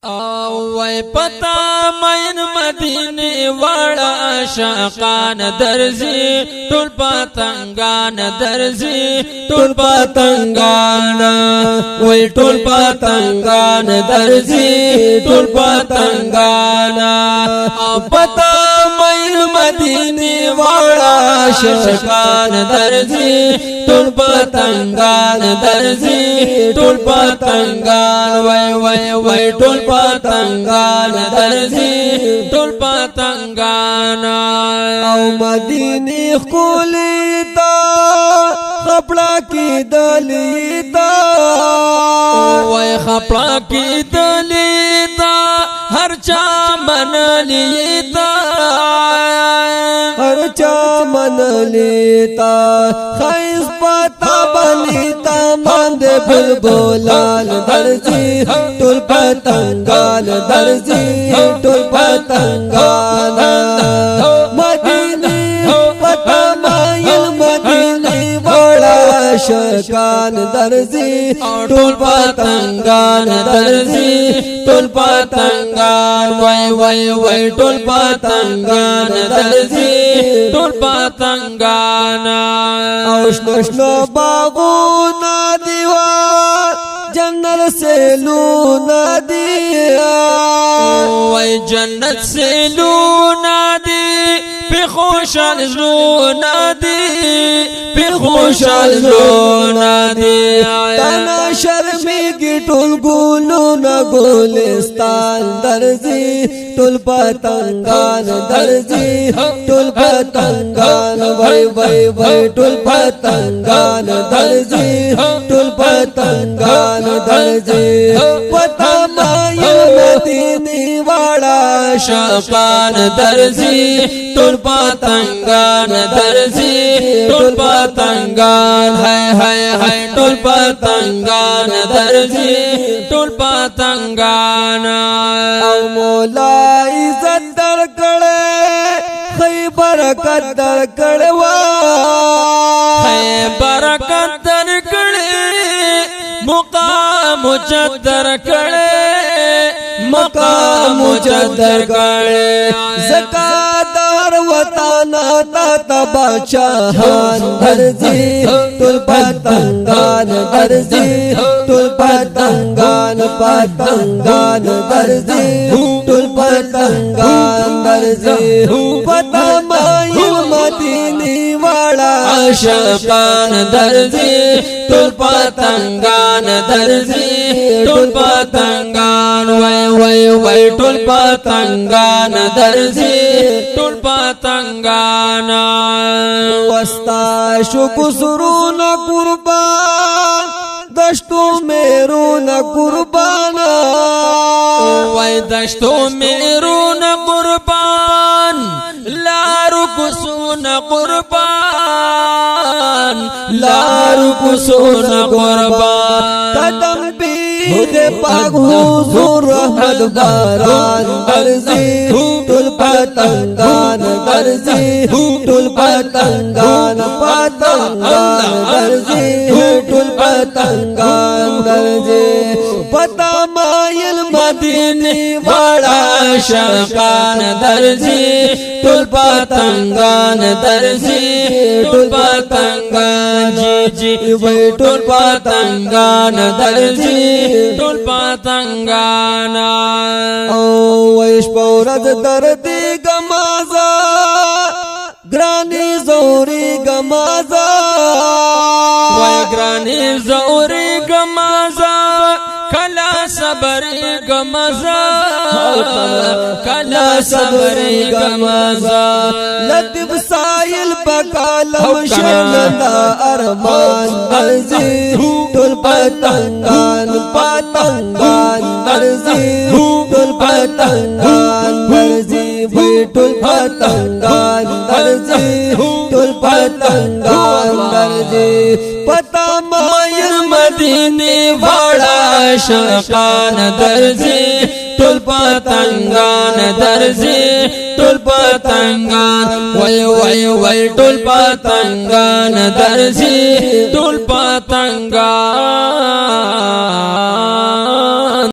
وای پتا مین مدینه واړه عاشقان درځي ټول پتنګان درځي ټول پتنګان وای ټول پتنګان درځي ټول پتنګان پتا مین مدینه واړه عاشقان درځي ټول پتنګان درځي ټول پتنګان وای وای وای ټول پتنګان درځي ټول پتنګان او مدینه خولي تا خپړه کې دلی تا وای خپړه کې دلی تا هر چا منلی تا هر چا منلی تا خیس پتا بلی تا مند بلبلان درځي ټول پتنګان درځي ټول پتنګان مدینه پتا مایل مدینه وړا شکان درځي ټول پتنګان درځي ټول پتنګان وای وای وای ټول پتنګان درځي ټول پتنګان او شنو باغونه دیوار جنت سے لونا دیا وای جنت سے لونا دی پی خوشال لونا دی پی خوشال لونا دی تنا شرمی کی ټول ګلونا ګلستان درځي ټول پتنګان درځي ټول پتنګان وای وای وای ټول پتنګان درځي ټول پتنګان درځي پتا مایل مدینه واړه عاشقان درځي ټول پتنګان درځي ټول پتنګان هاي هاي هاي ټول پتنګان درځي ټول پتنګان او مولا عزت درکړې خی برکت درکړې وا خی برکت درکړې مقام مجدر کړې مقام مجدر کړې زکاتار وطن تا تبچان درځي ټول پتنګان درځي ټول پتنګان پتنګان درځي ټول پتنګان درځي پتا مایل مدینه واړه عاشقان درځي ټول پتنګان درځي ټول پتنګان وای وای وای ټول پتنګان درځي ټول پتنګان وستا شو سرونه قربان دشتو میرونه قربان وای دشتو میرونه قربان لارو کوسونه قربان لارو کوسونه قربان قدم بیغ پاک حضور رحمت باران درځي ټول پتنګان درځي ټول پتنګان پتنګان درځي ټول پتنګان درځي پتا مایل مدینه واړه عاشقان درځي ټول پتنګان درځي ټول پتنګان جی جی وای ټول پتنګان درځي ټول پتنګان او ویش پورز دردی گمازا گرانی زوری گمازا وای گرانی زوری گمازا کلا صبر گمازا کلا صبر گمازا لطف سائل بکالم شندا ارمان درځي ټول پتنګان پتنګان درځي ټول پتنګان درځي ټول پتنګان درځي ټول پتنګان درځي پتا مایل مدینه واړه عاشقان درځي ټول پتنګان درځي ټول پتنګان وای وای وای ټول پتنګان درځي ټول پتنګان